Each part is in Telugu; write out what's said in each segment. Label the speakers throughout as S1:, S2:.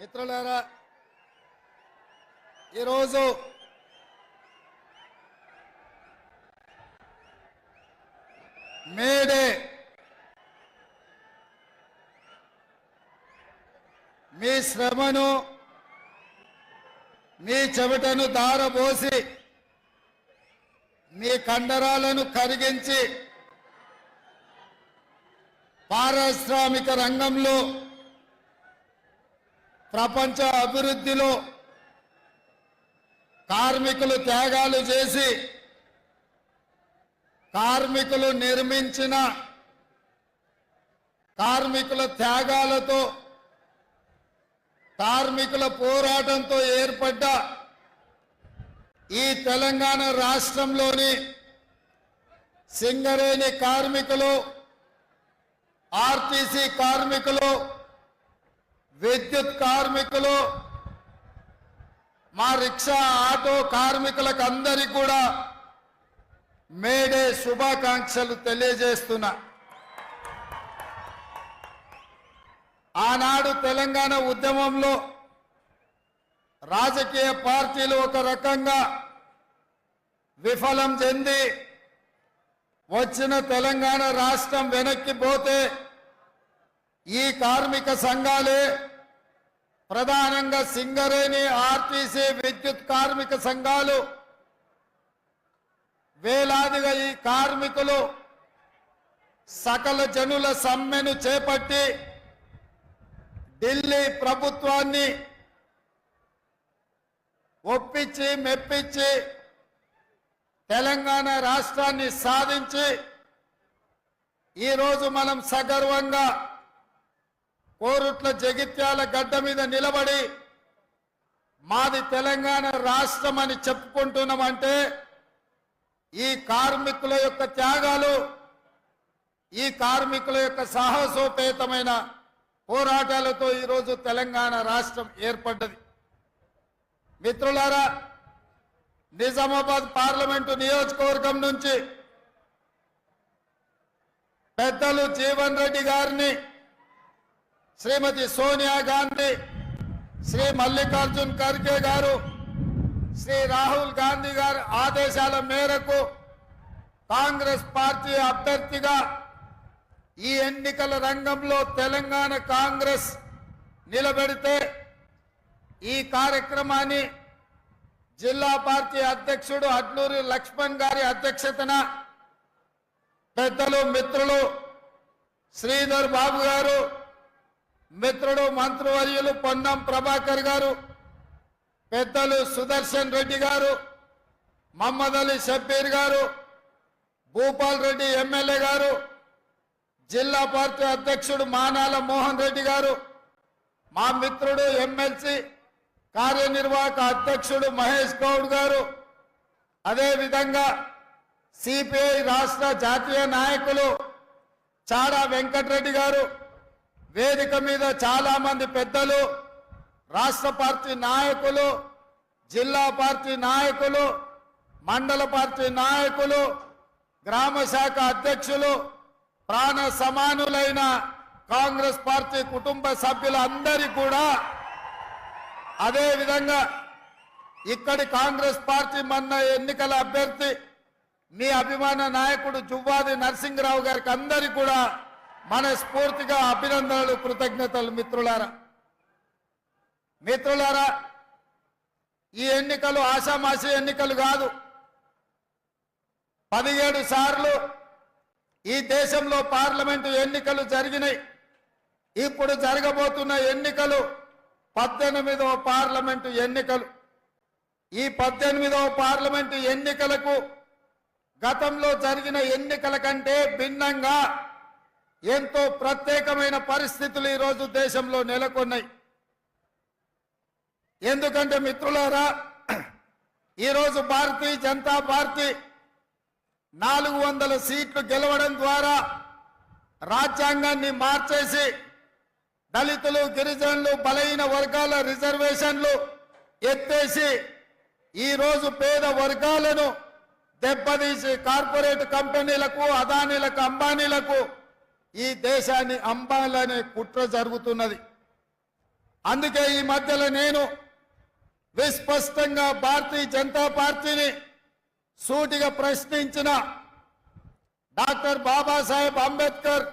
S1: మిత్రులారా, ఈరోజు మేడే మీ శ్రమను మీ చెమటను దారబోసి మీ కండరాలను కరిగించి పారిశ్రామిక రంగంలో ప్రపంచ అభివృద్ధిలో కార్మికులు త్యాగాలు చేసి కార్మికులు నిర్మించిన కార్మికుల త్యాగాలతో కార్మికుల పోరాటంతో ఏర్పడ్డ ఈ తెలంగాణ రాష్ట్రంలోని సింగరేణి కార్మికులు, ఆర్టీసీ కార్మికులు, విద్యుత్ కార్మికులు, మా రిక్షా ఆటో కార్మికులకు అందరికీ కూడా మేడే శుభాకాంక్షలు తెలియజేస్తున్నా. ఆనాడు తెలంగాణ ఉద్యమంలో రాజకీయ పార్టీలు ఒక రకంగా విఫలం చెంది వచ్చిన తెలంగాణ రాష్ట్రం వెనక్కి పోతే ఈ కార్మిక సంఘాలే ప్రధానంగా సింగరేణి, ఆర్టీసీ, విద్యుత్ కార్మిక సంఘాలు వేలాదిగా ఈ కార్మికులు సకల జనుల సమ్మెను చేపట్టి ఢిల్లీ ప్రభుత్వాన్ని ఒప్పించి మెప్పించి తెలంగాణ రాష్ట్రాన్ని సాధించి ఈరోజు మనం సగర్వంగా కోరుట్ల జగిత్యాల గడ్డ మీద నిలబడి మాది తెలంగాణ రాష్ట్రం అని చెప్పుకుంటున్నామంటే ఈ కార్మికుల యొక్క త్యాగాలు, ఈ కార్మికుల యొక్క సాహసోపేతమైన పోరాటాలతో ఈరోజు తెలంగాణ రాష్ట్రం ఏర్పడ్డది. మిత్రులారా, నిజామాబాద్ పార్లమెంటు నియోజకవర్గం నుంచి పెద్దలు జీవన్ రెడ్డి గారిని, శ్రీమతి సోనియా గాంధీ, శ్రీ మల్లికార్జున్ ఖర్గే గారు, శ్రీ రాహుల్ గాంధీ గారి ఆదేశాల మేరకు కాంగ్రెస్ పార్టీ అభ్యర్థిగా ఈ ఎన్నికల రంగంలో తెలంగాణ కాంగ్రెస్ నిలబెడితే ఈ కార్యక్రమాన్ని జిల్లా పార్టీ అధ్యక్షుడు అడ్లూరి లక్ష్మణ్ గారి అధ్యక్షతన పెద్దలు మిత్రులు శ్రీధర్ బాబు గారు, మిత్రుడు మంత్రివర్యులు పొన్నం ప్రభాకర్ గారు, పెద్దలు సుదర్శన్ రెడ్డి గారు, మహమ్మద్ అలీ షబ్బీర్ గారు, భూపాల్ రెడ్డి ఎమ్మెల్యే గారు, జిల్లా పార్టీ అధ్యక్షుడు మానాల మోహన్ రెడ్డి గారు, మా మిత్రుడు ఎమ్మెల్సీ కార్యనిర్వాహక అధ్యక్షుడు మహేష్ గౌడ్ గారు, అదేవిధంగా సిపిఐ రాష్ట్ర జాతీయ నాయకులు చాడా వెంకటరెడ్డి గారు, వేదిక మీద చాలా మంది పెద్దలు, రాష్ట్ర పార్టీ నాయకులు, జిల్లా పార్టీ నాయకులు, మండల పార్టీ నాయకులు, గ్రామ శాఖ అధ్యక్షులు, ప్రాణ సమానులైన కాంగ్రెస్ పార్టీ కుటుంబ సభ్యులందరి కూడా, అదేవిధంగా ఇక్కడి కాంగ్రెస్ పార్టీ మొన్న ఎన్నికల అభ్యర్థి మీ అభిమాన నాయకుడు జువ్వాది నరసింహరావు గారికి అందరికీ కూడా మనస్ఫూర్తిగా అభినందనలు, కృతజ్ఞతలు. మిత్రులారా, ఈ ఎన్నికలు ఆషామాషి ఎన్నికలు కాదు. 17 సార్లు ఈ దేశంలో పార్లమెంటు ఎన్నికలు జరిగినాయి. ఇప్పుడు జరగబోతున్న ఎన్నికలు 18వ పార్లమెంటు ఎన్నికలు. ఈ 18వ పార్లమెంటు ఎన్నికలకు గతంలో జరిగిన ఎన్నికల కంటే భిన్నంగా ఎంతో ప్రత్యేకమైన పరిస్థితులు ఈరోజు దేశంలో నెలకొన్నాయి. ఎందుకంటే మిత్రులారా, ఈరోజు భారతీయ జనతా పార్టీ 400 సీట్లు గెలవడం ద్వారా రాజ్యాంగాన్ని మార్చేసి దళితులు, గిరిజనులు, బలహీన వర్గాల రిజర్వేషన్లు ఎత్తేసి ఈరోజు పేద వర్గాలను దెబ్బతీసి కార్పొరేట్ కంపెనీలకు, అదానీలకు, అంబానీలకు ఈ దేశాన్ని అమ్మాలనే కుట్ర జరుగుతున్నది. అందుకే ఈ మధ్యలో నేను విస్పష్టంగా భారతీయ జనతా పార్టీని సూటిగా ప్రశ్నించిన డాక్టర్ బాబాసాహెబ్ అంబేద్కర్,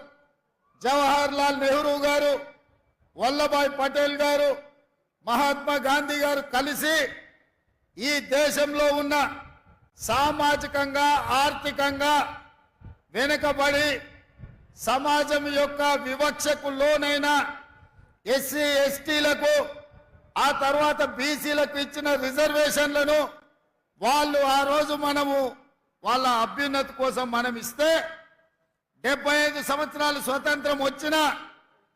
S1: జవహర్ లాల్ నెహ్రూ గారు, వల్లభాయ్ పటేల్ గారు, మహాత్మా గాంధీ గారు కలిసి ఈ దేశంలో ఉన్న సామాజికంగా ఆర్థికంగా వెనుకబడి సమాజం యొక్క వివక్షకు లోనైన ఎస్సీ ఎస్టీలకు ఆ తర్వాత బీసీలకు ఇచ్చిన రిజర్వేషన్లను వాళ్ళు ఆ రోజు మనము వాళ్ళ అభ్యున్నతి కోసం మనం ఇస్తే 75 సంవత్సరాలు స్వతంత్రం వచ్చినా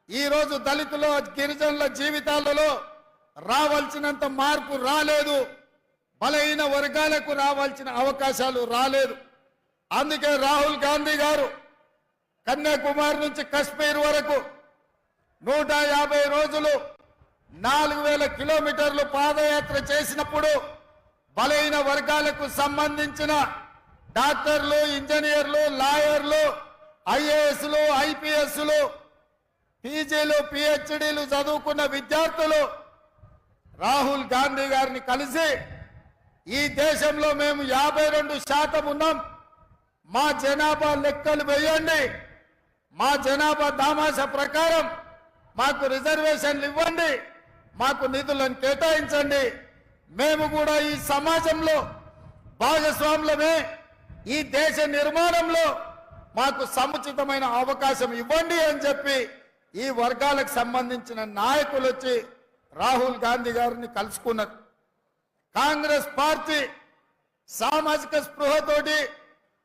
S1: ఈరోజు దళితుల గిరిజనుల జీవితాలలో రావాల్సినంత మార్పు రాలేదు, బలహీన వర్గాలకు రావాల్సిన అవకాశాలు రాలేదు. అందుకే రాహుల్ గాంధీ గారు కన్యాకుమారి నుంచి కశ్మీర్ వరకు 150 రోజులు 4000 కిలోమీటర్లు పాదయాత్ర చేసినప్పుడు బలహీన వర్గాలకు సంబంధించిన డాక్టర్లు, ఇంజనీర్లు, లాయర్లు, ఐఏఎస్లు, ఐపీఎస్లు, పీజీలు, పిహెచ్డీలు చదువుకున్న విద్యార్థులు రాహుల్ గాంధీ గారిని కలిసి ఈ దేశంలో మేము 52% ఉన్నాం, మా జనాభా లెక్కలు వేయండి, మా జనాభా దామాషా ప్రకారం మాకు రిజర్వేషన్లు ఇవ్వండి, మాకు నిధులను కేటాయించండి, మేము కూడా ఈ సమాజంలో భాగస్వాములమే, ఈ దేశ నిర్మాణంలో మాకు సముచితమైన అవకాశం ఇవ్వండి అని చెప్పి ఈ వర్గాలకు సంబంధించిన నాయకులు వచ్చి రాహుల్ గాంధీ గారిని కలుసుకున్నారు. కాంగ్రెస్ పార్టీ సామాజిక స్పృహతోటి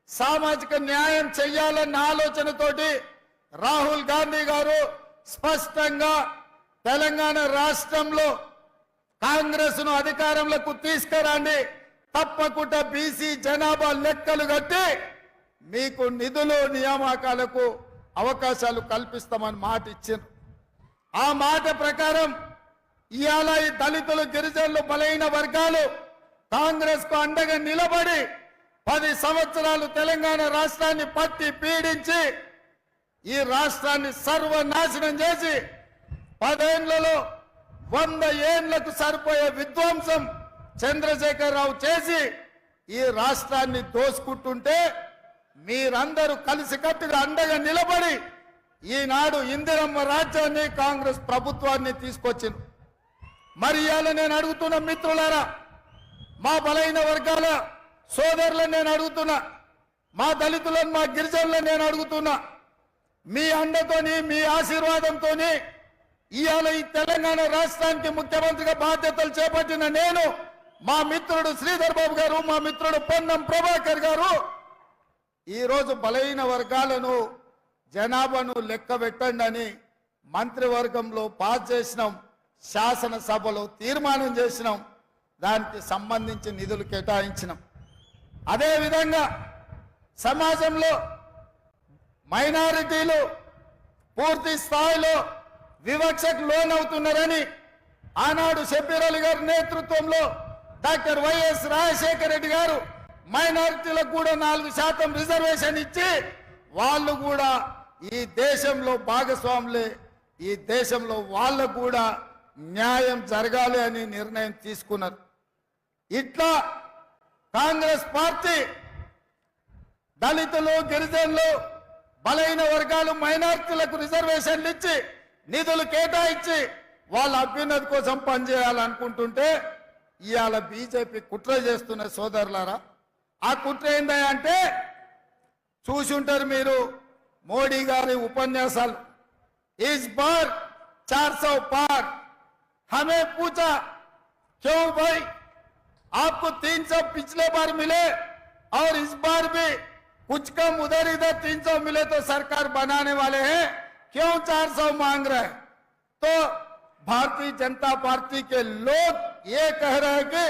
S1: సామాజిక న్యాయం చెయ్యాలన్న ఆలోచనతోటి రాహుల్ గాంధీ గారు స్పష్టంగా తెలంగాణ రాష్ట్రంలో కాంగ్రెస్ ను అధికారంలోకి తీసుకురండి, తప్పకుండా బీసీ జనాభా లెక్కలు కట్టి మీకు నిధులు నియామకాలకు అవకాశాలు కల్పిస్తామని మాట ఇచ్చారు. ఆ మాట ప్రకారం ఇవాళ ఈ దళితులు, గిరిజనులు, బలహీన వర్గాలు కాంగ్రెస్ కు అండగా నిలబడి 10 సంవత్సరాలు తెలంగాణ రాష్ట్రాన్ని పట్టి పీడించి ఈ రాష్ట్రాన్ని సర్వనాశనం చేసి 10 ఏళ్లలో 100 ఏళ్లకు సరిపోయే విధ్వంసం చంద్రశేఖరరావు చేసి ఈ రాష్ట్రాన్ని దోసుకుంటుంటే మీరందరూ కలిసికట్టుగా అండగా నిలబడి ఈనాడు ఇందిరమ్మ రాజ్యాన్ని, కాంగ్రెస్ ప్రభుత్వాన్ని తీసుకొచ్చింది. మరి ఇవాళ నేను అడుగుతున్న మిత్రులారా, మా బలహీన వర్గాల సోదరులను నేను అడుగుతున్నా, మా దళితులను, మా గిరిజనులను నేను అడుగుతున్నా, మీ అండతోని, మీ ఆశీర్వాదంతోని ఇవాళ ఈ తెలంగాణ రాష్ట్రానికి ముఖ్యమంత్రిగా బాధ్యతలు చేపట్టిన నేను, మా మిత్రుడు శ్రీధర్ బాబు గారు, మా మిత్రుడు పొన్నం ప్రభాకర్ గారు ఈరోజు బలహీన వర్గాలను, జనాభాను లెక్క పెట్టండి అని మంత్రివర్గంలో పాస్ చేసినాం, శాసనసభలో తీర్మానం చేసినాం, దానికి సంబంధించి నిధులు కేటాయించినాం. అదేవిధంగా సమాజంలో మైనారిటీలు పూర్తి స్థాయిలో వివక్షకు లోనవుతున్నారని ఆనాడు షబ్బీర్ అలీ గారి నేతృత్వంలో డాక్టర్ వైఎస్ రాజశేఖర రెడ్డి గారు మైనారిటీలకు కూడా 4% రిజర్వేషన్ ఇచ్చి వాళ్ళు కూడా ఈ దేశంలో భాగస్వాములే, ఈ దేశంలో వాళ్ళకు కూడా న్యాయం జరగాలి అని నిర్ణయం తీసుకున్నారు. ఇట్లా కాంగ్రెస్ పార్టీ దళితులు, గిరిజనులు, బలహీన వర్గాలు, మైనారిటీలకు రిజర్వేషన్లు ఇచ్చి నిధులు కేటాయించి వాళ్ళ అభ్యున్నతి కోసం పనిచేయాలనుకుంటుంటే ఇవాళ బీజేపీ కుట్ర చేస్తున్న సోదరులారా, ఆ కుట్ర ఏందంటే చూసి ఉంటారు మీరు మోడీ గారి ఉపన్యాసాలు. ఇస్ బార్ 400 पार, हमें पूछा क्यों भाई आपको 300 पिछले बार मिले और इस बार भी कुछ कम उधर इधर 300 मिले तो सरकार बनाने वाले हैं, क्यों 400 मांग रहे हैं? तो भारतीय जनता पार्टी के लोग ये कह रहे हैं कि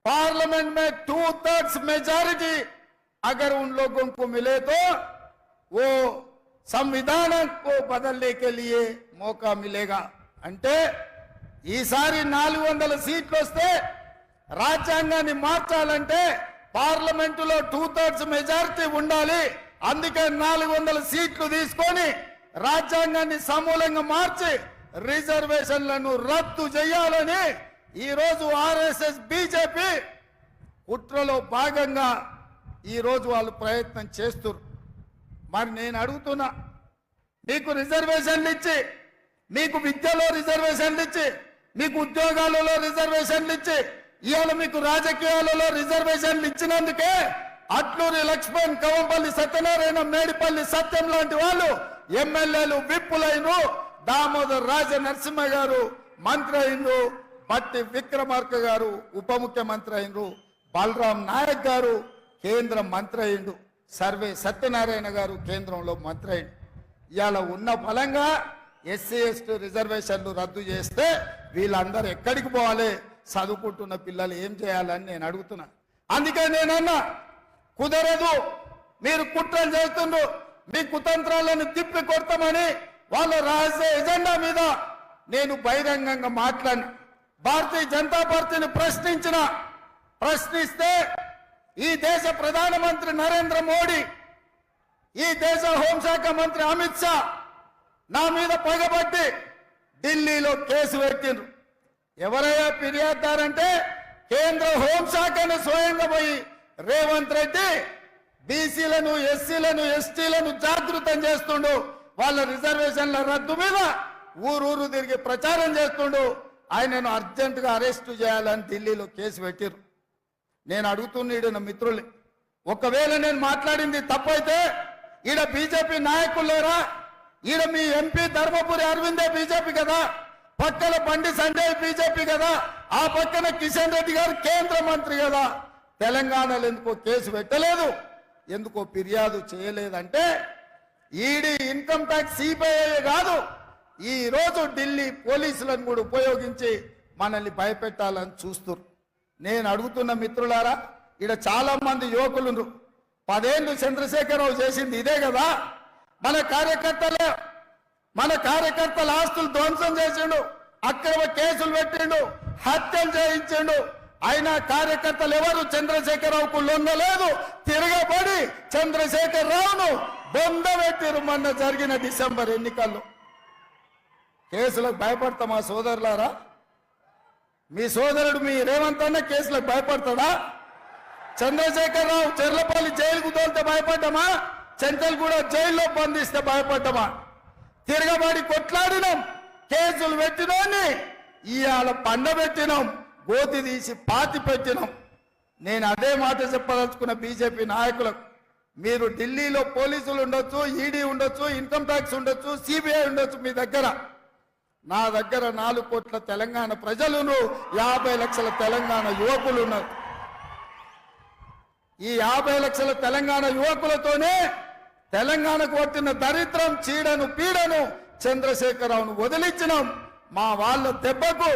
S1: पार्लियामेंट में 2/3 मेजॉरिटी अगर उन लोगों को मिले तो वो संविधान को बदलने के लिए मौका मिलेगा. అంటే ఈసారి 400 సీట్లు వస్తే రాజ్యాంగాన్ని మార్చాలంటే పార్లమెంటులో 2/3 మెజారిటీ ఉండాలి. అందుకే 400 సీట్లు తీసుకొని రాజ్యాంగాన్ని సమూలంగా మార్చి రిజర్వేషన్లను రద్దు చేయాలని ఈ రోజు ఆర్ఎస్ఎస్ బీజేపీ కుట్రలో భాగంగా ఈ రోజు వాళ్ళు ప్రయత్నం చేస్తున్నారు. మరి నేను అడుగుతున్నా, మీకు రిజర్వేషన్లు ఇచ్చి, మీకు విద్యలో రిజర్వేషన్లు ఇచ్చి, మీకు ఉద్యోగాలలో రిజర్వేషన్లు ఇచ్చి, ఇవాళ మీకు రాజకీయాలలో రిజర్వేషన్లు ఇచ్చినందుకే అట్లూరి లక్ష్మణ్, కవంపల్లి సత్యనారాయణ, మేడిపల్లి సత్యం లాంటి వాళ్ళు ఎమ్మెల్యేలు విప్పులైన, దామోదర్ రాజ నరసింహ గారు మంత్రి అయినరు, బట్టి విక్రమార్క గారు ఉప ముఖ్యమంత్రి అయినరు, బలరాం నాయక్ గారు కేంద్ర మంత్రి అయిండు, సర్వే సత్యనారాయణ గారు కేంద్రంలో మంత్రి అయిండు. ఇవాళ ఉన్న ఫలంగా ఎస్సీ ఎస్టీ రిజర్వేషన్లు రద్దు చేస్తే వీళ్ళందరూ ఎక్కడికి పోవాలి? చదువుకుంటున్న పిల్లలు ఏం చేయాలని నేను అడుగుతున్నా. అందుకే నేనన్నా, కుదరదు, మీరు కుట్రలు చేస్తుండ్రు, మీ కుతంత్రాలను తిప్పి కొడతామని వాళ్ళ రహస్య ఎజెండా మీద నేను బహిరంగంగా మాట్లాడిన. భారతీయ జనతా పార్టీని ప్రశ్నిస్తే ఈ దేశ ప్రధానమంత్రి నరేంద్ర మోడీ, ఈ దేశ హోంశాఖ మంత్రి అమిత్ షా నా మీద పగబట్టి ఢిల్లీలో కేసు పెట్టిండ్రు. ఎవరయ్యా ఫిర్యాదుదారంటే కేంద్ర హోంశాఖను స్వయంగా పోయి రేవంత్ రెడ్డి బీసీలను, ఎస్సీలను, ఎస్టీలను జాగృతం చేస్తుండు, వాళ్ళ రిజర్వేషన్ల రద్దు మీద ఊరూరు తిరిగి ప్రచారం చేస్తుండు. ఆయనను అర్జెంటుగా అరెస్టు చేయాలని ఢిల్లీలో కేసు పెట్టిరు. నేను అడుగుతున్న మిత్రులు, ఒకవేళ నేను మాట్లాడింది తప్పైతే ఈడ బీజేపీ నాయకులు లేరా? ఈడ మీ ఎంపీ ధర్మపురి అరవిందే బీజేపీ కదా, పక్కన బండి సంజయ్ బీజేపీ కదా, ఆ పక్కన కిషన్ రెడ్డి గారు కేంద్ర మంత్రి కదా. తెలంగాణలో ఎందుకో కేసు పెట్టలేదు, ఎందుకో ఫిర్యాదు చేయలేదంటే ఈడీ, ఇన్కమ్ ట్యాక్స్, సిబిఐ కాదు, ఈ రోజు ఢిల్లీ పోలీసులను కూడా ఉపయోగించి మనల్ని భయపెట్టాలని చూస్తున్నారు. నేను అడుగుతున్న మిత్రులారా, ఇక్కడ చాలా మంది యువకులు 10 ఏళ్ళు చంద్రశేఖరరావు చేసింది ఇదే కదా. మన కార్యకర్తల ఆస్తులు ధ్వంసం చేసిండు, అక్రమ కేసులు పెట్టిండు, హత్యలు చేయించిండు. అయినా కార్యకర్తలు ఎవరు చంద్రశేఖరరావుకు లొంగలేదు, తిరగబడి చంద్రశేఖరరావును బొందబెట్టిరు. మొన్న జరిగిన డిసెంబర్ ఎన్నికల్లో కేసులకు భయపడతామా సోదరులారా? మీ సోదరుడు మీ రేవంత్ అన్న కేసులకు భయపడతాడా? చంద్రశేఖరరావు చెర్లపల్లి జైలుకు తోలితే భయపడ్డామా? చెంచల్గూడ జైల్లో బంధిస్తే భయపడ్డామా? తిరగబడి కొట్లాడినాం, కేసులు పెట్టినోని ఇవాళ పండబెట్టినాం, గోతి తీసి పాతి పెట్టినాం. నేను అదే మాట చెప్పదలుచుకున్న బీజేపీ నాయకులకు, మీరు ఢిల్లీలో పోలీసులు ఉండొచ్చు, ఈడీ ఉండొచ్చు, ఇన్కమ్ ట్యాక్స్ ఉండొచ్చు, సిబిఐ ఉండొచ్చు, మీ దగ్గర, నా దగ్గర 4 కోట్ల తెలంగాణ ప్రజలను, 50 లక్షల తెలంగాణ యువకులు ఉన్నారు. ఈ 50 లక్షల తెలంగాణ యువకులతోనే తెలంగాణకు వచ్చిన దరిద్రం, చీడను, పీడను చంద్రశేఖరరావును వదిలించినాం. మా వాళ్ళ దెబ్బకు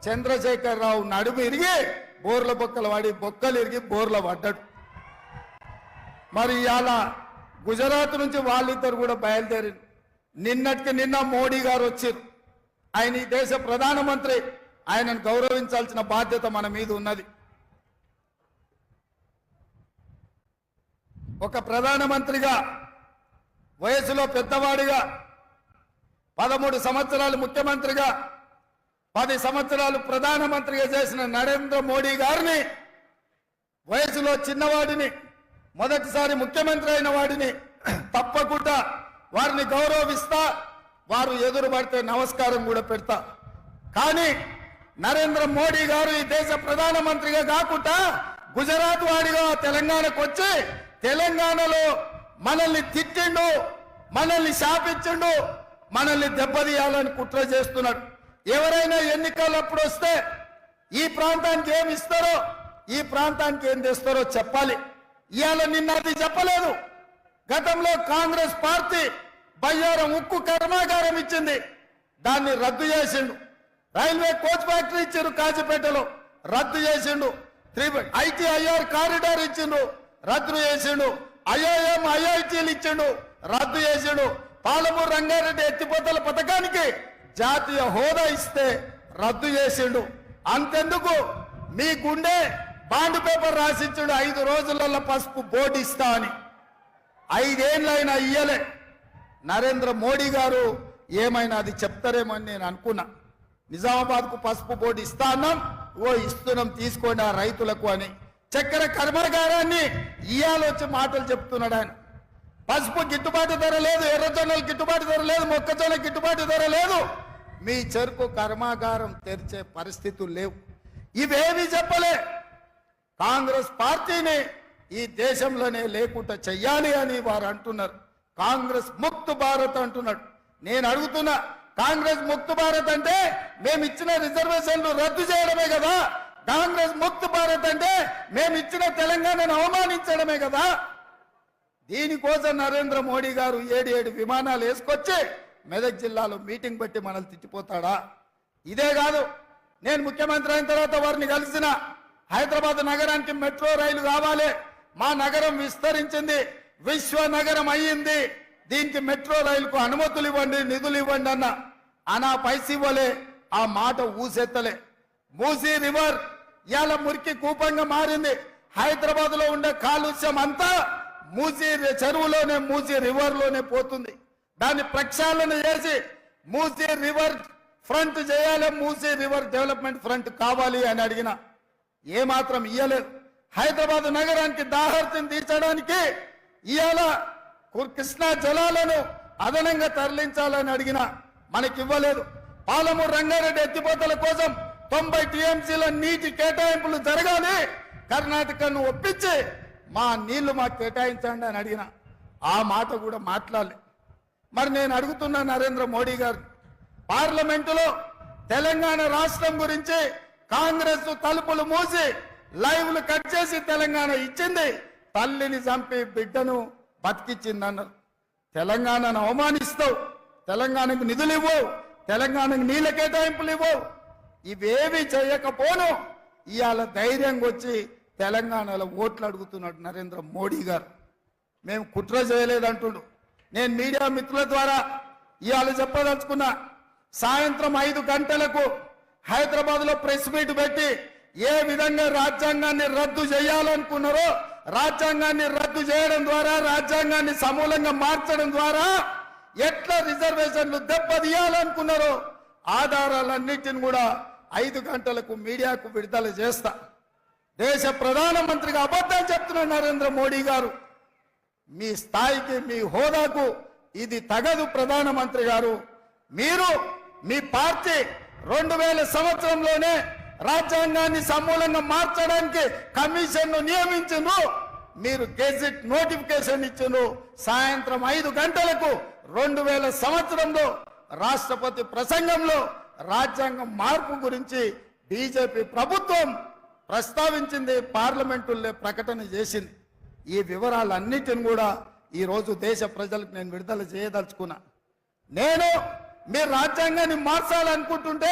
S1: చంద్రశేఖరరావు నడుము ఇరిగి బోర్ల బొక్కలు వాడి, బొక్కలు ఇరిగి బోర్ల పడ్డాడు. మరి ఇవాళ గుజరాత్ నుంచి వాళ్ళిద్దరు కూడా బయలుదేరి నిన్నటికి నిన్న మోడీ గారు వచ్చారు. ఆయన ఈ దేశ ప్రధానమంత్రి, ఆయనను గౌరవించాల్సిన బాధ్యత మన మీద ఉన్నది. ఒక ప్రధానమంత్రిగా, వయసులో పెద్దవాడిగా, 13 సంవత్సరాలు ముఖ్యమంత్రిగా, 10 సంవత్సరాలు ప్రధానమంత్రిగా చేసిన నరేంద్ర మోడీ గారిని, వయసులో చిన్నవాడిని, మొదటిసారి ముఖ్యమంత్రి అయిన వాడిని తప్పకుండా వారిని గౌరవిస్తా, వారు ఎదురుపడితే నమస్కారం కూడా పెడతా. కానీ నరేంద్ర మోడీ గారు ఈ దేశ ప్రధానమంత్రిగా కాకుండా గుజరాత్ వాడిగా తెలంగాణకు వచ్చి తెలంగాణలో మనల్ని తిట్టిండు, మనల్ని శాపించిండు, మనల్ని దెబ్బతీయాలని కుట్ర చేస్తున్నాడు. ఎవరైనా ఎన్నికలప్పుడు వస్తే ఈ ప్రాంతానికి ఏమి ఇస్తారో, ఈ ప్రాంతానికి ఏం తెస్తారో చెప్పాలి. ఇవాళ నిన్న అది చెప్పలేదు. గతంలో కాంగ్రెస్ పార్టీ బయ్యారం ఉక్కు కర్మాగారం ఇచ్చింది, దాన్ని రద్దు చేసిండు. రైల్వే కోచ్ ఫ్యాక్టరీ ఇచ్చిండు కాజీపేటలో, రద్దు చేసిండు. ఐటీఐఆర్ కారిడార్ ఇచ్చిండు, రద్దు చేసిండు. ఐఐఎం ఐఐటీలు ఇచ్చిండు, రద్దు చేసిండు. పాలమూరు రంగారెడ్డి ఎత్తిపోతల పథకానికి జాతీయ హోదా ఇస్తే రద్దు చేసిండు. అంతెందుకు, మీ గుండె బాండ్ పేపర్ రాసిచ్చిండు, 5 రోజులలో పసుపు బోర్డు ఇస్తా అని. 5 ఏళ్ళైనా ఇయ్యలే. నరేంద్ర మోడీ గారు ఏమైనా అది చెప్తారేమో అని నేను అనుకున్నా. నిజామాబాద్కు పసుపు బోర్డు ఇస్తా అన్నాం, ఇస్తున్నాం తీసుకోండి ఆ రైతులకు అని. చక్కెర కర్మాగారాన్ని ఇయ్యాలొచ్చి మాటలు చెప్తున్నాడు ఆయన. పసుపు గిట్టుబాటు ధర లేదు, ఎర్రజొన్నలు గిట్టుబాటు ధర లేదు, మొక్కజొన్న గిట్టుబాటు ధర లేదు. మీ చెరుకు కర్మాగారం తెరిచే పరిస్థితులు లేవు. ఇవేవి చెప్పలే. కాంగ్రెస్ పార్టీని ఈ దేశంలోనే లేకుండా చెయ్యాలి అని వారు అంటున్నారు. కాంగ్రెస్ ముక్త భారత్ అంటున్నాడు. నేను అడుగుతున్నా, కాంగ్రెస్ ముక్త భారత్ అంటే మేము ఇచ్చిన రిజర్వేషన్లు రద్దు చేయడమే కదా? కాంగ్రెస్ ముక్త భారత్ అంటే మేము ఇచ్చిన తెలంగాణను అవమానించడమే కదా? దీనికోసం నరేంద్ర మోడీ గారు 7 విమానాలు వేసుకొచ్చి మెదక్ జిల్లాలో మీటింగ్ పెట్టి మనల్ని తిట్టిపోతాడా? ఇదే కాదు, నేను ముఖ్యమంత్రి అయిన తర్వాత వారిని కలిసిన. హైదరాబాద్ నగరానికి మెట్రో రైలు కావాలి, మా నగరం విస్తరించింది, విశ్వ నగరం అయ్యింది, దీనికి మెట్రో రైలుకు అనుమతులు ఇవ్వండి, నిధులు ఇవ్వండి అన్న పైసలు ఇవ్వలే, ఆ మాట ఊసెత్తలే. మూసీ రివర్ ఇవాళ మురికి కూపంగా మారింది. హైదరాబాద్ లో ఉండే కాలుష్యం అంతా మూసీ చెరువులోనే, మూసీ రివర్ లోనే పోతుంది. దాన్ని ప్రక్షాళన చేసి మూసీ రివర్ ఫ్రంట్ చేయాలి, మూసీ రివర్ డెవలప్మెంట్ ఫ్రంట్ కావాలి అని అడిగిన. ఏమాత్రం ఇయ్యలేదు. హైదరాబాద్ నగరానికి దాహార్తిని తీర్చడానికి ఇవాళ కృష్ణా జలాలను అదనంగా తరలించాలని అడిగిన, మనకి ఇవ్వలేదు. పాలమూరు రంగారెడ్డి ఎత్తిపోతల కోసం 90 టీఎంసీల నీటి కేటాయింపులు జరగాలి, కర్ణాటకను ఒప్పించి మా నీళ్లు మాకు కేటాయించండి అని అడిగిన. ఆ మాట కూడా మాట్లాడలే. మరి నేను అడుగుతున్నా నరేంద్ర మోడీ గారు, పార్లమెంటులో తెలంగాణ రాష్ట్రం గురించి కాంగ్రెస్ తలుపులు మూసి లైవ్లు కట్ చేసి తెలంగాణ ఇచ్చింది, తల్లిని చంపి బిడ్డను బతికిచ్చిందన్నారు. తెలంగాణను అవమానిస్తావు, తెలంగాణకు నిధులు ఇవ్వవు, తెలంగాణకు నీళ్ళ కేటాయింపులు ఇవ్వవు. ఇవేవి చేయకపోను ఇవాళ ధైర్యంగా వచ్చి తెలంగాణలో ఓట్లు అడుగుతున్నాడు నరేంద్ర మోడీ గారు. మేము కుట్ర చేయలేదంటుడు. నేను మీడియా మిత్రుల ద్వారా ఇవాళ చెప్పదలుచుకున్నా, సాయంత్రం 5 గంటలకు హైదరాబాద్ లో ప్రెస్ మీట్ పెట్టి ఏ విధంగా రాజ్యాంగాన్ని రద్దు చేయాలనుకున్నారో, రాజ్యాంగాన్ని రద్దు చేయడం ద్వారా, రాజ్యాంగాన్ని సమూలంగా మార్చడం ద్వారా ఎట్లా రిజర్వేషన్లు దెబ్బతీయాలనుకున్నారో ఆధారాలన్నిటిని కూడా 5 గంటలకు మీడియాకు విడుదల చేస్తా. దేశ ప్రధానమంత్రిగా అబద్ధం చెప్తున్నారు నరేంద్ర మోడీ గారు. మీ స్థాయికి, మీ హోదాకు ఇది తగదు. ప్రధానమంత్రి గారు, మీరు మీ పార్టీ 2000 సంవత్సరంలోనే రాజ్యాంగాన్ని సమూలంగా మార్చడానికి కమిషన్ను నియమించిండ్రు, మీరు గెజిట్ నోటిఫికేషన్ ఇచ్చిండ్రు. సాయంత్రం 5 గంటలకు 2000 సంవత్సరంలో రాష్ట్రపతి ప్రసంగంలో రాజ్యాంగం మార్పు గురించి బీజేపీ ప్రభుత్వం ప్రస్తావించింది, పార్లమెంటులో ప్రకటన చేసింది. ఈ వివరాలన్నిటిని కూడా ఈరోజు దేశ ప్రజలకు నేను విడుదల చేయదలుచుకున్నా. నేను మీరు రాజ్యాంగాన్ని మార్చాలనుకుంటుంటే,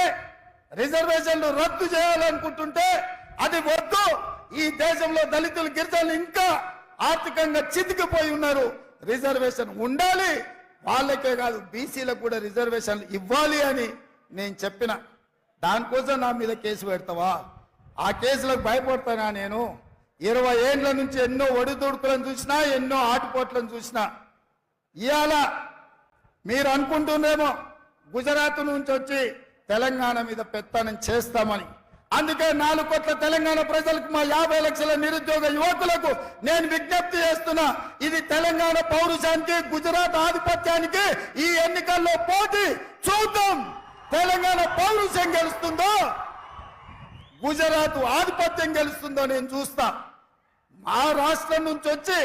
S1: రిజర్వేషన్లు రద్దు చేయాలనుకుంటుంటే అది వద్దు. ఈ దేశంలో దళితులు, గిరిజనులు ఇంకా ఆర్థికంగా చితికిపోయి ఉన్నారు. రిజర్వేషన్ ఉండాలి, వాళ్ళకే కాదు బీసీలకు కూడా రిజర్వేషన్లు ఇవ్వాలి అని నేను చెప్పిన. దానికోసం నా మీద కేసు పెడతావా? ఆ కేసులకు భయపడతానా? నేను 20 ఏళ్ల నుంచి ఎన్నో ఒడిదుడుకులను చూసినా, ఎన్నో ఆటుపోట్లను చూసినా. ఇవాళ మీరు అనుకుంటుందేమో గుజరాత్ నుంచి వచ్చి తెలంగాణ మీద పెత్తనం చేస్తామని. అందుకే 4 కోట్ల తెలంగాణ ప్రజలకు, మా 50 లక్షల నిరుద్యోగ యువకులకు నేను విజ్ఞప్తి చేస్తున్నా, ఇది తెలంగాణ పౌరుషానికి, గుజరాత్ ఆధిపత్యానికి ఈ ఎన్నికల్లో పోటీ. చూద్దాం తెలంగాణ పౌరుషం గెలుస్తుందో, గుజరాత్ ఆధిపత్యం గెలుస్తుందో నేను చూస్తా. మా రాష్ట్రం నుంచి వచ్చి,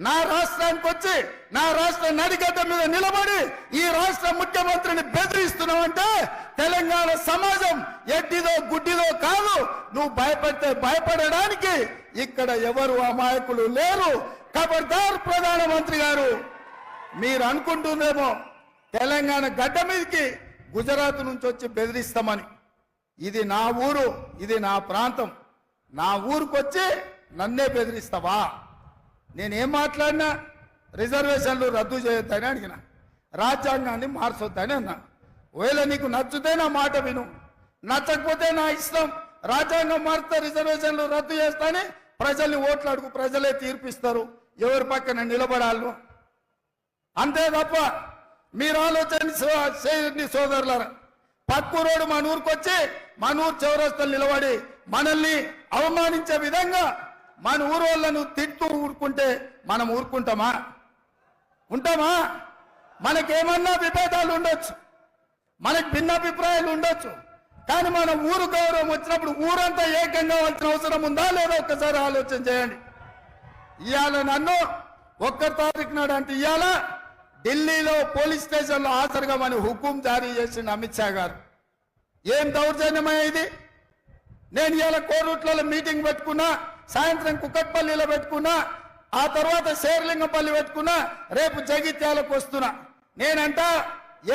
S1: నా రాష్ట్రానికి వచ్చి, నా రాష్ట్ర నడిగడ్డ మీద నిలబడి ఈ రాష్ట్ర ముఖ్యమంత్రిని బెదిరిస్తున్నావంటే తెలంగాణ సమాజం ఎడ్డిదో గుడ్డిదో కాదు. నువ్వు భయపడితే భయపడడానికి ఇక్కడ ఎవరు అమాయకులు లేరు. ఖబర్దార్ ప్రధానమంత్రి గారు, మీరు అనుకుంటుందేమో తెలంగాణ గడ్డ మీదకి గుజరాత్ నుంచి వచ్చి బెదిరిస్తామని. ఇది నా ఊరు, ఇది నా ప్రాంతం. నా ఊరికి వచ్చి నన్నే బెదిరిస్తావా? నేనేం మాట్లాడినా రిజర్వేషన్లు రద్దు చేయొద్దని అడిగిన, రాజ్యాంగాన్ని మార్చొద్దని అన్నా. ఒకవేళ నీకు నచ్చితే నా మాట విను, నచ్చకపోతే నా ఇష్టం. రాజ్యాంగం మారితే రిజర్వేషన్లు రద్దు చేస్తానే ప్రజల్ని ఓట్లు అడుగు, ప్రజలే తీర్పిస్తారు ఎవరి పక్కన నిలబడాలను. అంతే తప్ప మీరు ఆలోచన చేయండి సోదరులారా. పక్కూరోడు మన ఊరికి వచ్చి మన ఊరు చౌరస్తలు నిలబడి మనల్ని అవమానించే విధంగా మన ఊరు వాళ్ళను తింటూ ఊరుకుంటే మనం ఊరుకుంటామా? ఉంటామా? మనకేమన్నా విభేదాలు ఉండొచ్చు, మనకు భిన్నాభిప్రాయాలు ఉండొచ్చు, కానీ మన ఊరు గౌరవం వచ్చినప్పుడు ఊరంతా ఏకంగా వచ్చిన అవసరం ఉందా లేదా ఒక్కసారి ఆలోచన చేయండి. ఇవాళ నన్ను 1 తారీఖు నాడు అంటే ఇవాళ ఢిల్లీలో పోలీస్ స్టేషన్లో హాజరుగా మన హుకుం జారీ చేసిన అమిత్ షా గారు. ఏం దౌర్జన్యమయ్య ఇది? నేను ఇవాళ కోరుట్లలో మీటింగ్ పెట్టుకున్నా, సాయంత్రం కుక్కట్పల్లిలో పెట్టుకున్నా, ఆ తర్వాత శేర్లింగంపల్లి పెట్టుకున్నా, రేపు జగిత్యాలకు వస్తున్నా. నేనంట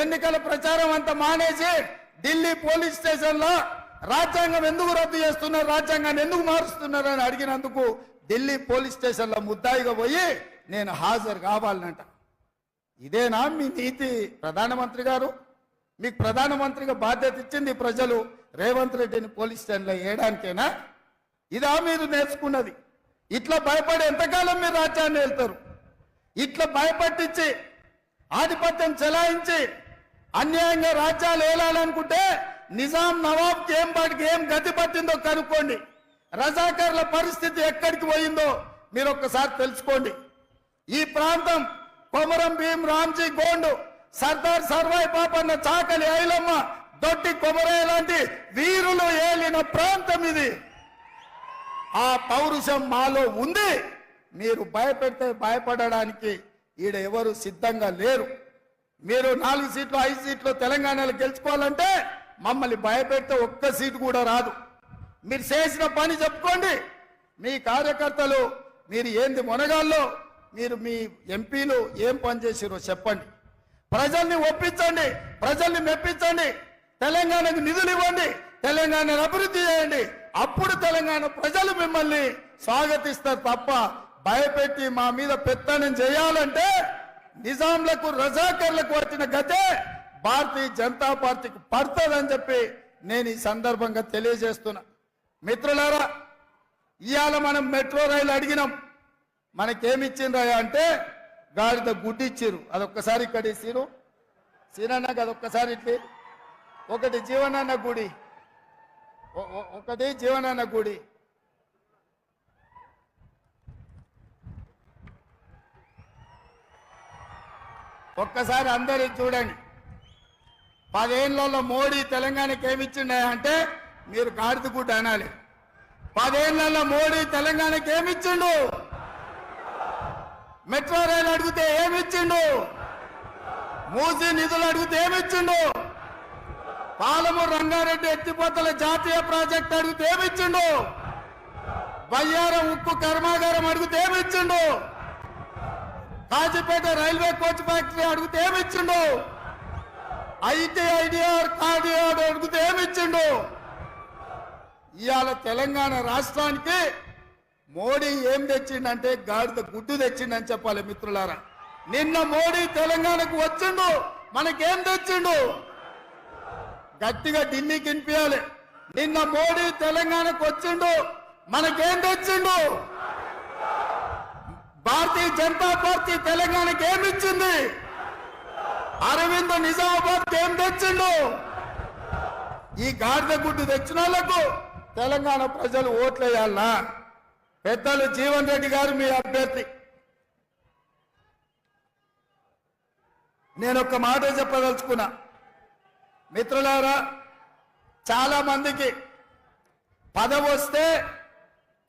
S1: ఎన్నికల ప్రచారం అంతా మానేసి ఢిల్లీ పోలీస్ స్టేషన్లో రాజ్యాంగం ఎందుకు రద్దు చేస్తున్నారు, రాజ్యాంగాన్ని ఎందుకు మారుస్తున్నారు అని అడిగినందుకు ఢిల్లీ పోలీస్ స్టేషన్లో ముద్దాయిగా పోయి నేను హాజరు కావాలనంట. ఇదేనా మీ నీతి? ప్రధానమంత్రి గారు, మీకు ప్రధానమంత్రిగా బాధ్యత ఇచ్చింది ప్రజలు రేవంత్ రెడ్డిని పోలీస్ స్టేషన్లో వేయడానికేనా? ఇదా మీరు నేర్చుకున్నది? ఇట్లా భయపడి ఎంతకాలం మీరు రాజ్యాన్ని వెళ్తారు? ఇట్లా భయపట్టించి ఆధిపత్యం చెలాయించి అన్యాయంగా రాజ్యాలు ఏలాలనుకుంటే నిజాం నవాబ్కి ఏం గతి పట్టిందో కనుక్కోండి. రజాకర్ల పరిస్థితి ఎక్కడికి పోయిందో మీరు ఒక్కసారి తెలుసుకోండి. ఈ ప్రాంతం కొమరం భీం రామ్జీ గోండు, సర్దార్ సర్వాయి పాపన్న, చాకలి ఐలమ్మ, దొడ్డి కొమరయ్య లాంటి వీరులు ఏలిన ప్రాంతం ఇది. ఆ పౌరుషం మాలో ఉంది. మీరు భయపెడితే భయపడడానికి ఈడ ఎవరు సిద్ధంగా లేరు. మీరు 4 సీట్లు 5 సీట్లు తెలంగాణలో గెలుచుకోవాలంటే మమ్మల్ని భయపెడితే ఒక్క సీటు కూడా రాదు. మీరు చేసిన పని చెప్పుకోండి. మీ కార్యకర్తలు మీరు ఏంది మొనగాల్లో, మీరు మీ ఎంపీలు ఏం పని చేసిరో చెప్పండి. ప్రజల్ని ఒప్పించండి, ప్రజల్ని మెప్పించండి, తెలంగాణకు నిధులు ఇవ్వండి, తెలంగాణను అభివృద్ధి చేయండి. అప్పుడు తెలంగాణ ప్రజలు మిమ్మల్ని స్వాగతిస్తారు తప్ప భయపెట్టి మా మీద పెత్తనం చేయాలంటే నిజాంలకు రజాకర్లకు వచ్చిన గతే భారతీయ జనతా పార్టీకి పడుతుందని చెప్పి నేను ఈ సందర్భంగా తెలియజేస్తున్నా. మిత్రులారా, ఇవాళ మనం మెట్రో రైలు అడిగినాం, మనకేమిచ్చిండ్రా అంటే గాడిద గుడ్డి ఇచ్చిరు. అదొక్కసారి ఇక్కడ ఇచ్చిరు. సీనన్నకు అదొక్కసారి ఇట్లి ఒకటి జీవనాన్న గుడి, ఒకటి జీవనాన్న గుడి. ఒక్కసారి అందరూ చూడండి. 10 ఏళ్లలో మోడీ తెలంగాణకి ఏమిచ్చిండ అంటే మీరు గాడిద గుడ్డ అనాలి. 10 ఏళ్లలో మోడీ తెలంగాణకి ఏమిచ్చిండు? మెట్రో రైలు అడిగితే ఏమిచ్చిండు? మూసీ నిధులు అడిగితే ఏమిచ్చిండు? పాలమూరు రంగారెడ్డి ఎత్తిపోతల జాతీయ ప్రాజెక్ట్ అడిగితే ఏమిచ్చిండు? బయ్యారం ఉక్కు కర్మాగారం అడిగితే ఏమిచ్చిండు? కాజీపేట రైల్వే కోచ్ ఫ్యాక్టరీ అడిగితే ఏమిచ్చిండు? ఐటీఐడిఆర్ కార్డిఆర్ అడిగితే ఏమిచ్చిండు? ఇవాళ తెలంగాణ రాష్ట్రానికి మోడీ ఏం తెచ్చిండంటే గాడిద గుడ్డు తెచ్చిండని చెప్పాలి. మిత్రులారా, నిన్న మోడీ తెలంగాణకు వచ్చిండు, మనకేం తెచ్చిండు? గట్టిగా ఢిల్లీకి వినిపించాలి. నిన్న మోడీ తెలంగాణకు వచ్చిండు, మనకేం తెచ్చిండు? భారతీయ జనతా పార్టీ తెలంగాణకి ఏమిచ్చింది? అరవింద్ నిజామాబాద్ ఏం తెచ్చిండు? ఈ గాడిద గుడ్డు తెచ్చిన వాళ్ళకు తెలంగాణ ప్రజలు ఓట్లేయాలనా? పెద్దలు జీవన్ రెడ్డి గారు మీ అభ్యర్థి. నేను ఒక మాట చెప్పదలుచుకున్నా. మిత్రులారా, చాలా మందికి పదవి వస్తే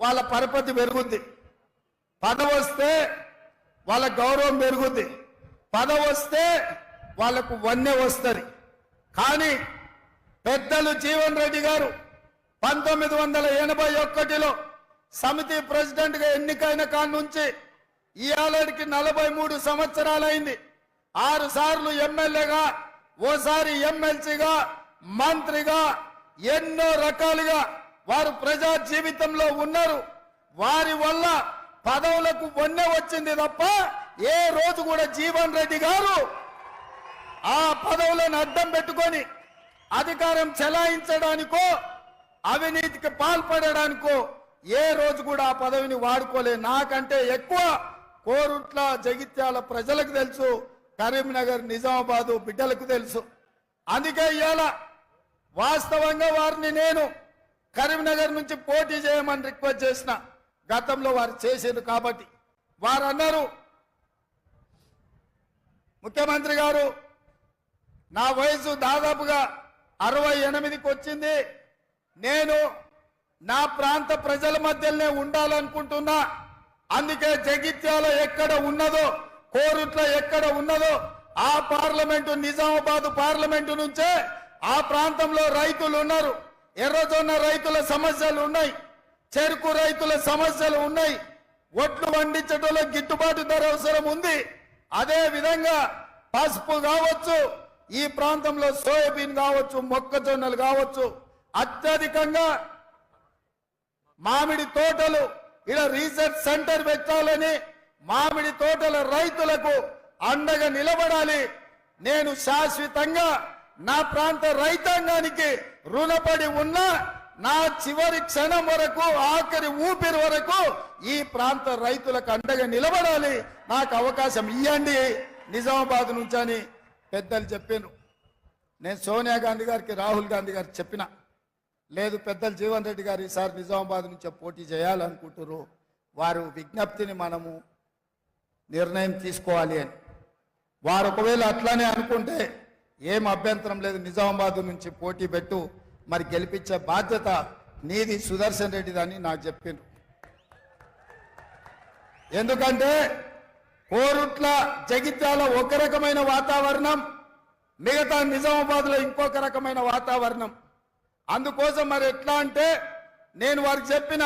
S1: వాళ్ళ పరపతి పెరుగుద్ది, పదవి వస్తే వాళ్ళ గౌరవం పెరుగుద్ది, పదవి వస్తే వాళ్లకు వన్నె వస్తుంది. కానీ పెద్దలు జీవన్ రెడ్డి గారు 1981లో సమితి ప్రెసిడెంట్ గా ఎన్నికైన కాడి నుంచి ఇయాలకి 43 సంవత్సరాలైంది. 6 సార్లు ఎమ్మెల్యేగా, ఓసారి ఎమ్మెల్సీగా, మంత్రిగా ఎన్నో రకాలుగా వారు ప్రజా జీవితంలో ఉన్నారు. వారి వల్ల పదవులకు వన్నె వచ్చింది తప్ప ఏ రోజు కూడా జీవన్ రెడ్డి గారు ఆ పదవులను అడ్డం పెట్టుకొని అధికారం చెలాయించడానికో అవినీతికి పాల్పడడానికో ఏ రోజు కూడా ఆ పదవిని వాడుకోలే. నాకంటే ఎక్కువ కోరుట్ల జగిత్యాల ప్రజలకు తెలుసు, కరీంనగర్ నిజామాబాదు బిడ్డలకు తెలుసు. అందుకే ఇవాళ వాస్తవంగా వారిని నేను కరీంనగర్ నుంచి పోటీ చేయమని రిక్వెస్ట్ చేసిన. గతంలో వారు చేశారు కాబట్టి వారు అన్నారు, ముఖ్యమంత్రి గారు నా వయసు దాదాపుగా 68కి వచ్చింది, నేను నా ప్రాంత ప్రజల మధ్యలోనే ఉండాలనుకుంటున్నా, అందుకే జగిత్యాల ఎక్కడ ఉన్నదో కోరుట్ల ఎక్కడ ఉన్నదో ఆ పార్లమెంటు నిజామాబాద్ పార్లమెంటు నుంచే ఆ ప్రాంతంలో రైతులు ఉన్నారు, ఎర్రజొన్న రైతుల సమస్యలు ఉన్నాయి, చెరుకు రైతుల సమస్యలు ఉన్నాయి, ఒట్లు పండించడంలో గిట్టుబాటు ధర అవసరం ఉంది. అదే విధంగా పసుపు కావచ్చు, ఈ ప్రాంతంలో సోయాబీన్ కావచ్చు, మొక్కజొన్నలు కావచ్చు, అత్యధికంగా మామిడి తోటలు ఇలా రీసెర్చ్ సెంటర్ పెట్టాలని మామిడి తోటల రైతులకు అండగా నిలబడాలి. నేను శాశ్వతంగా నా ప్రాంత రైతాంగానికి రుణపడి ఉన్నా, నా చివరి క్షణం వరకు ఆఖరి ఊపిరి వరకు ఈ ప్రాంత రైతులకు అండగా నిలబడాలి, నాకు అవకాశం ఇవ్వండి నిజామాబాద్ నుంచి అని పెద్దలు చెప్పారు. నేను సోనియా గాంధీ గారికి రాహుల్ గాంధీ గారికి చెప్పిన, లేదు పెద్దలు జీవన్ రెడ్డి గారు ఈసారి నిజామాబాద్ నుంచి పోటీ చేయాలనుకుంటారు, వారు విజ్ఞప్తిని మనము నిర్ణయం తీసుకోవాలి అని. వారు ఒకవేళ అట్లానే అనుకుంటే ఏం అభ్యంతరం లేదు, నిజామాబాద్ నుంచి పోటీ పెట్టు, మరి గెలిపించే బాధ్యత నీది సుదర్శన్ రెడ్డిది అని నాకు చెప్పిండ్రు. ఎందుకంటే కోరుట్ల జగిత్యాల ఒక రకమైన వాతావరణం, మిగతా నిజామాబాద్లో ఇంకొక రకమైన వాతావరణం. అందుకోసం మరి ఎట్లా అంటే నేను వారికి చెప్పిన,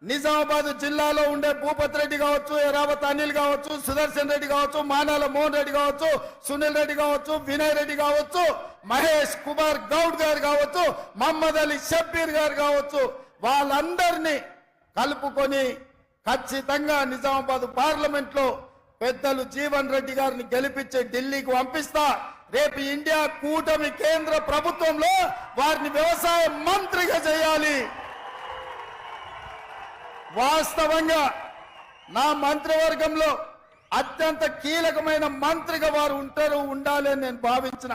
S1: నిజామాబాద్ జిల్లాలో ఉండే భూపత్ రెడ్డి కావచ్చు, ఎరావత్ అనిల్ కావచ్చు, సుదర్శన్ రెడ్డి కావచ్చు, మానాల మోహన్ రెడ్డి కావచ్చు, సునీల్ రెడ్డి కావచ్చు, వినయ్ రెడ్డి కావచ్చు, మహేష్ కుమార్ గౌడ్ గారు కావచ్చు, మహమ్మద్ అలీ షబ్బీర్ గారు కావచ్చు, వాళ్ళందరినీ కలుపుకొని ఖచ్చితంగా నిజామాబాద్ పార్లమెంట్ లో పెద్దలు జీవన్ రెడ్డి గారిని గెలిపించి ఢిల్లీకి పంపిస్తా. రేపు ఇండియా కూటమి కేంద్ర ప్రభుత్వంలో వారిని వ్యవసాయ మంత్రిగా చేయాలి. వాస్తవంగా నా మంత్రివర్గంలో అత్యంత కీలకమైన మంత్రిగా వారు ఉండాలి అని నేను భావించిన.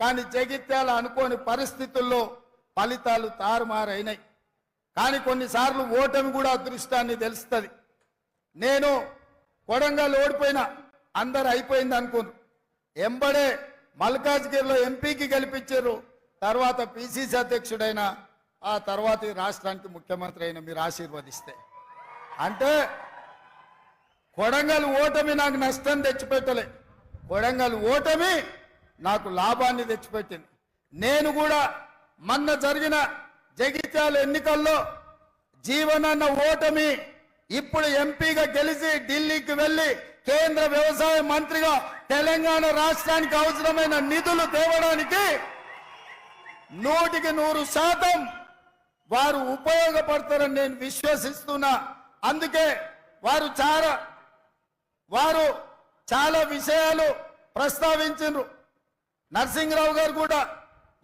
S1: కానీ జగిత్యాల అనుకోని పరిస్థితుల్లో ఫలితాలు తారుమారైనాయి. కానీ కొన్నిసార్లు ఓటమి కూడా అదృష్టాన్ని తెలుస్తుంది. నేను కొడంగల్ ఓడిపోయినా, అందరు అయిపోయింది అనుకున్నారు, ఎంబడే మల్కాజ్గిరిలో ఎంపీకి గెలిపించారు, తర్వాత పిసిసి అధ్యక్షుడైన, ఆ తర్వాత ఈ రాష్ట్రానికి ముఖ్యమంత్రి అయిన మీరు ఆశీర్వదిస్తే. అంటే కొడంగల్ ఓటమి నాకు నష్టం తెచ్చిపెట్టలే, కొడంగల్ ఓటమి నాకు లాభాన్ని తెచ్చిపెట్టింది. నేను కూడా మొన్న జరిగిన జగిత్యాల ఎన్నికల్లో జీవనన్న ఓటమి ఇప్పుడు ఎంపీగా గెలిచి ఢిల్లీకి వెళ్లి కేంద్ర వ్యవసాయ మంత్రిగా తెలంగాణ రాష్ట్రానికి అవసరమైన నిధులు తేవడానికి 100% వారు ఉపయోగపడతారని నేను విశ్వసిస్తున్నా. అందుకే వారు చాలా విషయాలు ప్రస్తావించారు. నరసింహరావు గారు కూడా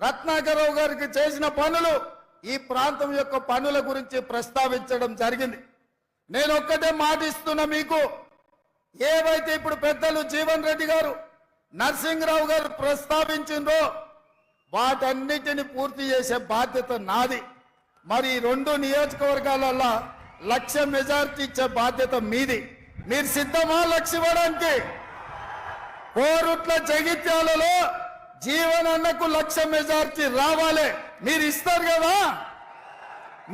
S1: రత్నాకరరావు గారికి చేసిన పనులు, ఈ ప్రాంతం యొక్క పనుల గురించి ప్రస్తావించడం జరిగింది. నేను ఒక్కటే మాటిస్తున్నా మీకు, ఏవైతే ఇప్పుడు పెద్దలు జీవన్ రెడ్డి గారు, నరసింహరావు గారు ప్రస్తావించిందో వాటన్నిటిని పూర్తి చేసే బాధ్యత నాది. మరి 2 నియోజకవర్గాలలో 1,00,000 మెజార్టీ ఇచ్చే బాధ్యత మీది. మీరు సిద్ధమా 1,00,000 ఇవ్వడానికి? కోరుట్ల జగిత్యాలలో జీవన్ అన్నకు 1,00,000 మెజార్టీ రావాలి. మీరు ఇస్తారు కదా?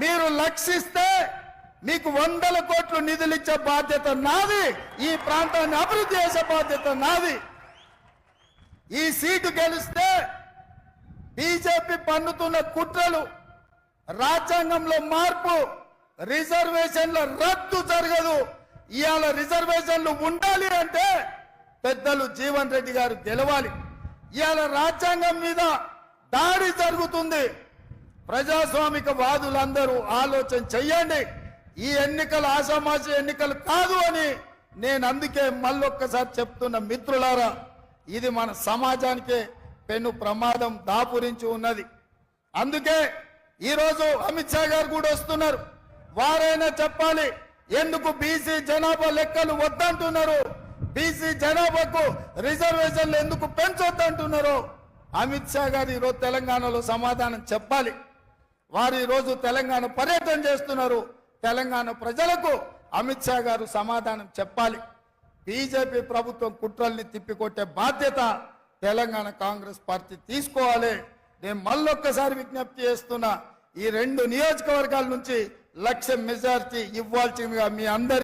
S1: మీరు 1,00,000 ఇస్తే మీకు 100 కోట్లు నిధులు ఇచ్చే బాధ్యత నాది. ఈ ప్రాంతాన్ని అభివృద్ధి చేసే బాధ్యత నాది. ఈ సీటు గెలిస్తే బీజేపీ పన్నుతున్న కుట్రలు, రాజ్యాంగంలో మార్పు, రిజర్వేషన్ల రద్దు జరగదు. ఇవాళ రిజర్వేషన్లు ఉండాలి అంటే పెద్దలు జీవన్ రెడ్డి గారు గెలవాలి. ఇవాళ రాజ్యాంగం మీద దాడి జరుగుతుంది. ప్రజాస్వామిక వాదులందరూ ఆలోచన చెయ్యండి. ఈ ఎన్నికలు ఆషామాషి ఎన్నికలు కాదు అని నేను అందుకే మళ్ళొక్కసారి చెప్తున్న మిత్రులారా, ఇది మన సమాజానికే పెను ప్రమాదం దాపురించి ఉన్నది. అందుకే ఈరోజు అమిత్ షా గారు కూడా వస్తున్నారు. వారైనా చెప్పాలి, ఎందుకు బీసీ జనాభా లెక్కలు వద్దంటున్నారు. బీసీ జనాభాకు రిజర్వేషన్లు ఎందుకు పెంచొద్దంటున్నారో అమిత్ షా గారు ఈరోజు తెలంగాణలో సమాధానం చెప్పాలి. వారు ఈరోజు తెలంగాణ పర్యటన చేస్తున్నారు. తెలంగాణ ప్రజలకు అమిత్ షా గారు సమాధానం చెప్పాలి. బీజేపీ ప్రభుత్వం కుట్రల్ని తిప్పికొట్టే బాధ్యత తెలంగాణ కాంగ్రెస్ పార్టీ తీసుకోవాలి. నేను మళ్ళొక్కసారి విజ్ఞప్తి చేస్తున్నా, ఈ 2 నియోజకవర్గాల నుంచి 1,00,000 మెజార్టీ ఇవ్వాల్సిందిగా మీ అందరి